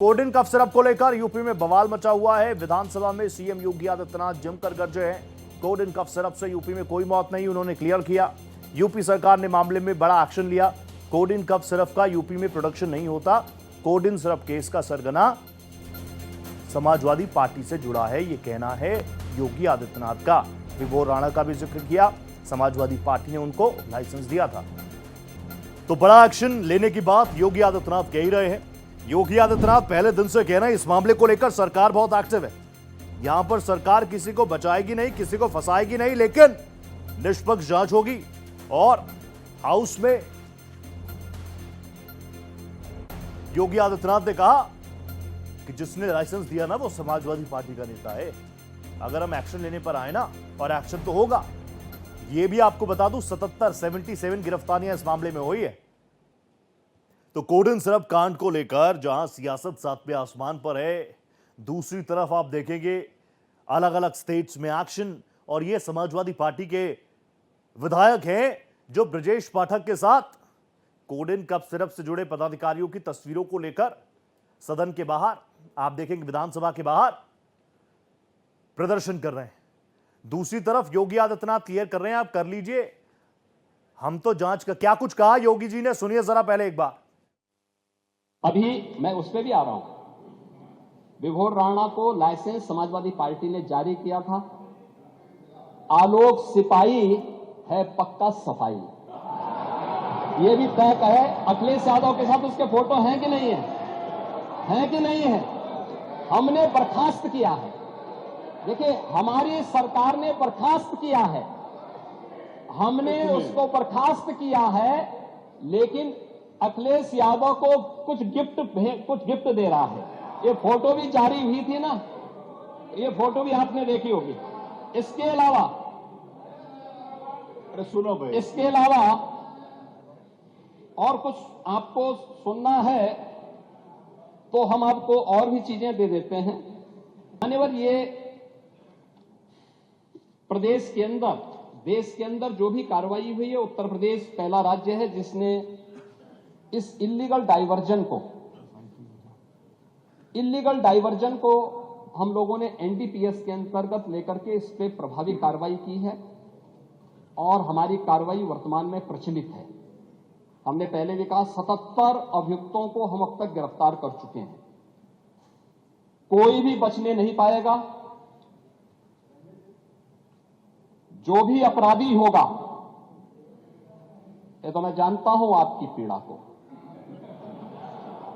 Coding cough syrup को लेकर UP में बवाल मचा हुआ है। विधानसभा में सीएम योगी आदित्यनाथ जमकर गरजे हैं। कोडिन कफ सिरप से यूपी में कोई मौत नहीं, उन्होंने क्लियर किया। यूपी सरकार ने मामले में बड़ा एक्शन लिया। कोडिन कफ सिरप का यूपी में प्रोडक्शन नहीं होता। कोडिन सिरप केस का सरगना समाजवादी पार्टी से जुड़ा है, यह कहना है योगी आदित्यनाथ का। विभोर राणा का भी जिक्र किया। समाजवादी पार्टी ने उनको लाइसेंस दिया था। तो बड़ा एक्शन लेने की बात योगी आदित्यनाथ कह ही रहे हैं। योगी आदित्यनाथ पहले दिन से कह रहे हैं इस मामले को लेकर सरकार बहुत एक्टिव है। यहां पर सरकार किसी को बचाएगी नहीं, किसी को फंसाएगी नहीं, लेकिन निष्पक्ष जांच होगी। और हाउस में योगी आदित्यनाथ ने कहा कि जिसने लाइसेंस दिया ना वो समाजवादी पार्टी का नेता है। अगर हम एक्शन लेने पर आए ना, और एक्शन तो होगा। यह भी आपको बता दूं 77 गिरफ्तारियां इस मामले में हुई है। तो कोडिन सिरप कांड को लेकर जहां सियासत सातवें आसमान पर है, दूसरी तरफ आप देखेंगे अलग अलग स्टेट्स में एक्शन। और ये समाजवादी पार्टी के विधायक हैं जो ब्रजेश पाठक के साथ कोडिन कफ सिरप से जुड़े पदाधिकारियों की तस्वीरों को लेकर सदन के बाहर, आप देखेंगे विधानसभा के बाहर प्रदर्शन कर रहे हैं। दूसरी तरफ योगी आदित्यनाथ क्लियर कर रहे हैं, आप कर लीजिए, हम तो जांच का। क्या कुछ कहा योगी जी ने, सुनिए जरा पहले एक बार। अभी मैं उस पर भी आ रहा हूं। विभोर राणा को लाइसेंस समाजवादी पार्टी ने जारी किया था। आलोक सिपाही है पक्का सफाई, यह भी तय है। अखिलेश यादव के साथ उसके फोटो हैं कि नहीं है, हैं कि नहीं है। हमने बर्खास्त किया है। देखिए, हमारी सरकार ने बर्खास्त किया है, हमने उसको बर्खास्त किया है, लेकिन अखिलेश यादव को कुछ गिफ्ट दे रहा है। ये फोटो भी जारी हुई थी ना, ये फोटो भी आपने देखी होगी। इसके अलावा सुनो भाई, इसके अलावा और कुछ आपको सुनना है तो हम आपको और भी चीजें दे देते हैं। मान्यवर, ये प्रदेश के अंदर, देश के अंदर जो भी कार्रवाई हुई है, उत्तर प्रदेश पहला राज्य है जिसने इस इल्लीगल डाइवर्जन को हम लोगों ने एनडीपीएस के अंतर्गत लेकर के इस पे प्रभावी कार्रवाई की है। और हमारी कार्रवाई वर्तमान में प्रचलित है। हमने पहले भी कहा 77 अभियुक्तों को हम अब तक गिरफ्तार कर चुके हैं। कोई भी बचने नहीं पाएगा। जो भी अपराधी होगा, ये तो मैं जानता हूं आपकी पीड़ा को,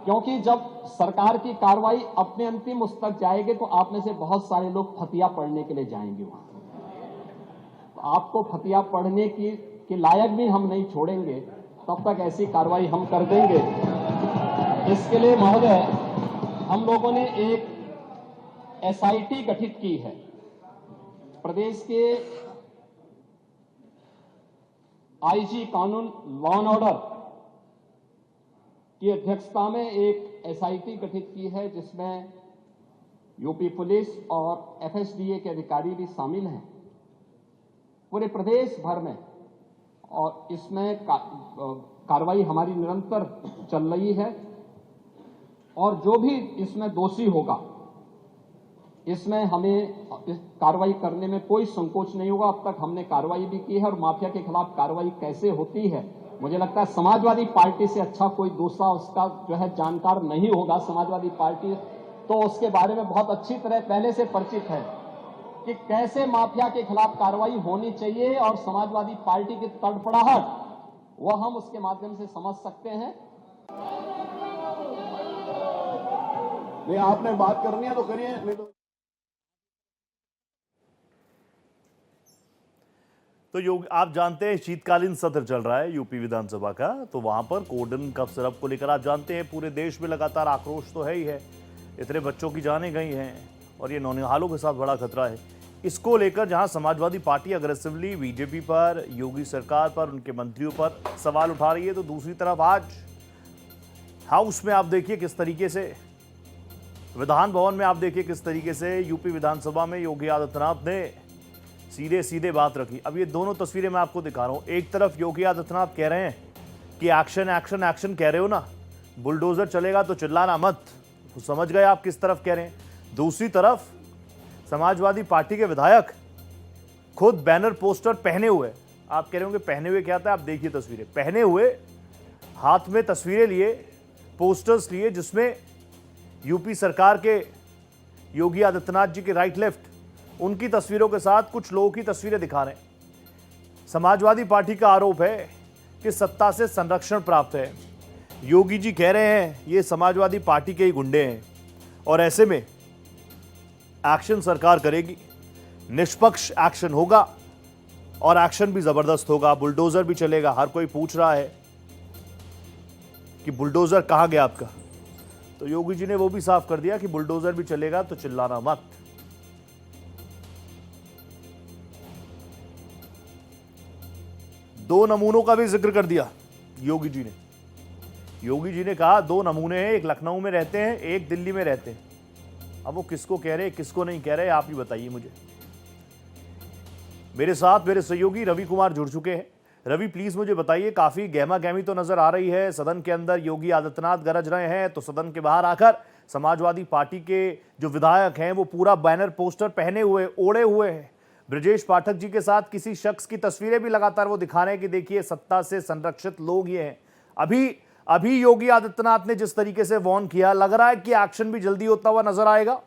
क्योंकि जब सरकार की कार्रवाई अपने अंतिम उस तक जाएगी तो आप में से बहुत सारे लोग फतिया पढ़ने के लिए जाएंगे वहां। तो आपको फतिया पढ़ने के लायक भी हम नहीं छोड़ेंगे, तब तक ऐसी कार्रवाई हम कर देंगे। इसके लिए महोदय, हम लोगों ने एक एसआईटी गठित की है। प्रदेश के आईजी कानून लॉ एंड ऑर्डर की अध्यक्षता में एक एसआईटी गठित की है, जिसमें यूपी पुलिस और एफएसडीए के अधिकारी भी शामिल हैं पूरे प्रदेश भर में। और इसमें कार्रवाई हमारी निरंतर चल रही है। और जो भी इसमें दोषी होगा, इसमें हमें इस कार्रवाई करने में कोई संकोच नहीं होगा। अब तक हमने कार्रवाई भी की है। और माफिया के खिलाफ कार्रवाई कैसे होती है, मुझे लगता है समाजवादी पार्टी से अच्छा कोई दूसरा उसका जो है जानकार नहीं होगा। समाजवादी पार्टी तो उसके बारे में बहुत अच्छी तरह पहले से परिचित है कि कैसे माफिया के खिलाफ कार्रवाई होनी चाहिए। और समाजवादी पार्टी की तड़फड़ाहट वह हम उसके माध्यम से समझ सकते हैं। नहीं आपने बात करनी है तो करिए, नहीं तो आप जानते हैं शीतकालीन सत्र चल रहा है यूपी विधानसभा का। तो वहां पर कोडिन कफ सिरप को लेकर आप जानते हैं पूरे देश में लगातार आक्रोश तो है ही है। इतने बच्चों की जानें गई हैं और ये नौनिहालों के साथ बड़ा खतरा है। इसको लेकर जहां समाजवादी पार्टी अग्रेसिवली बीजेपी पर, योगी सरकार पर, उनके मंत्रियों पर सवाल उठा रही है, तो दूसरी तरफ आज हाउस में आप देखिए किस तरीके से, विधान भवन में आप देखिए किस तरीके से यूपी विधानसभा में योगी आदित्यनाथ ने सीधे सीधे बात रखी। अब ये दोनों तस्वीरें मैं आपको दिखा रहा हूं। एक तरफ योगी आदित्यनाथ कह रहे हैं कि एक्शन एक्शन एक्शन कह रहे हो ना, बुलडोजर चलेगा तो चिल्लाना मत। तो समझ गए आप किस तरफ कह रहे हैं। दूसरी तरफ समाजवादी पार्टी के विधायक खुद बैनर पोस्टर पहने हुए, आप कह रहे होंगे पहने हुए क्या था, आप देखिए तस्वीरें, पहने हुए हाथ में तस्वीरें लिए, पोस्टर्स लिए, जिसमें यूपी सरकार के योगी आदित्यनाथ जी के राइट लेफ्ट उनकी तस्वीरों के साथ कुछ लोगों की तस्वीरें दिखा रहे हैं। समाजवादी पार्टी का आरोप है कि सत्ता से संरक्षण प्राप्त है। योगी जी कह रहे हैं ये समाजवादी पार्टी के ही गुंडे हैं और ऐसे में एक्शन सरकार करेगी, निष्पक्ष एक्शन होगा और एक्शन भी जबरदस्त होगा, बुलडोजर भी चलेगा। हर कोई पूछ रहा है कि बुलडोजर कहां गया आपका, तो योगी जी ने वो भी साफ कर दिया कि बुलडोजर भी चलेगा तो चिल्लाना मत। दो नमूनों का भी जिक्र कर दिया योगी जी ने। योगी जी ने कहा दो नमूने हैं, एक लखनऊ में रहते हैं, एक दिल्ली में रहते हैं। अब वो किसको कह रहे हैं किसको नहीं कह रहे, आप ही बताइए मुझे। मेरे साथ मेरे सहयोगी रवि कुमार जुड़ चुके हैं। रवि प्लीज मुझे बताइए, काफी गहमा गहमी तो नजर आ रही है, सदन के अंदर योगी आदित्यनाथ गरज रहे हैं तो सदन के बाहर आकर समाजवादी पार्टी के जो विधायक हैं वो पूरा बैनर पोस्टर पहने हुए ओढ़े हुए हैं। ब्रजेश पाठक जी के साथ किसी शख्स की तस्वीरें भी लगातार वो दिखा रहे हैं कि देखिए सत्ता से संरक्षित लोग ये हैं। अभी योगी आदित्यनाथ ने जिस तरीके से वार्न किया, लग रहा है कि एक्शन भी जल्दी होता हुआ नजर आएगा।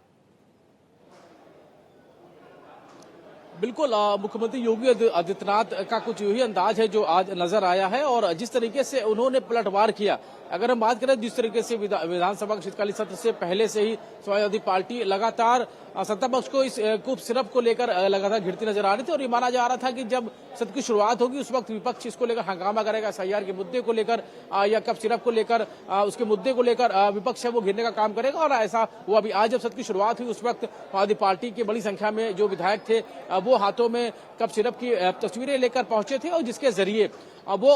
बिल्कुल मुख्यमंत्री योगी आदित्यनाथ का कुछ यही अंदाज है जो आज नजर आया है और जिस तरीके से उन्होंने पलटवार किया। अगर हम बात करें जिस तरीके से विधानसभा के शीतकालीन सत्र से पहले से ही समाजवादी पार्टी लगातार सत्ता पक्ष को इस कूप सिरप को लेकर लगातार घिरती नजर आ रही थी और ये माना जा रहा था कि जब सत्र की शुरुआत होगी उस वक्त विपक्ष इसको लेकर हंगामा करेगा, एसआईआर के मुद्दे को लेकर या कप सिरप को लेकर उसके मुद्दे को लेकर विपक्ष है वो घिरने का काम करेगा और ऐसा हुआ भी। आज जब सत्र की शुरुआत हुई उस वक्त समाजवादी पार्टी की बड़ी संख्या में जो विधायक थे वो हाथों में कप सिरप की तस्वीरें लेकर पहुंचे थे और जिसके जरिए वो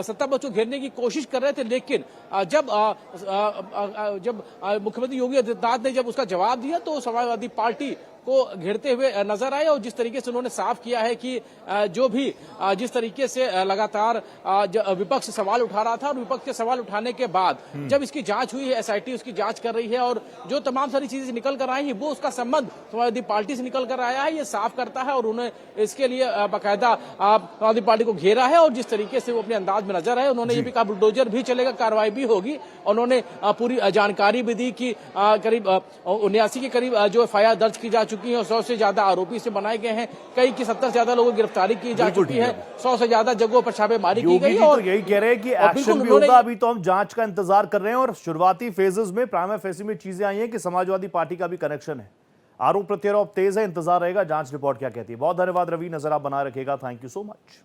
सत्ता पक्ष को घेरने की कोशिश कर रहे थे। लेकिन जब मुख्यमंत्री योगी आदित्यनाथ ने जब उसका जवाब दिया तो समाजवादी पार्टी को घेरते हुए नजर आए और जिस तरीके से उन्होंने साफ किया है कि जो भी जिस तरीके से लगातार विपक्ष सवाल उठा रहा था और विपक्ष के सवाल उठाने के बाद जब इसकी जांच हुई है, एसआईटी उसकी जांच कर रही है और जो तमाम सारी चीजें निकल कर आई है वो उसका संबंध समाजवादी पार्टी से निकल कर आया है, ये साफ करता है और उन्हें इसके लिए बाकायदा समाजवादी पार्टी को घेरा है और जिस तरीके से वो अपने अंदाज में नजर आए। उन्होंने ये भी कहा बुलडोजर भी चलेगा, कार्रवाई भी होगी। उन्होंने पूरी जानकारी भी दी कि करीब 79 के करीब जो एफआईआर दर्ज की जा चुकी है और 100 से ज्यादा आरोपी से बनाए गए हैं, कई की 70 से ज्यादा लोगों की गिरफ्तारी की जा चुकी है, 100 से ज्यादा जगहों पर छापेमारी की गई है। और यही कह रहे हैं कि एक्शन भी होगा, अभी तो हम जांच का इंतजार कर रहे हैं और शुरुआती फेजेस में प्राइमा फेसी में चीजें आई हैं कि समाजवादी पार्टी का भी कनेक्शन है। आरोप प्रत्यारोप तेज है, इंतजार रहेगा जांच रिपोर्ट क्या कहती है। बहुत धन्यवाद रवि, नजर आप बनाए रखेगा। Thank you so much.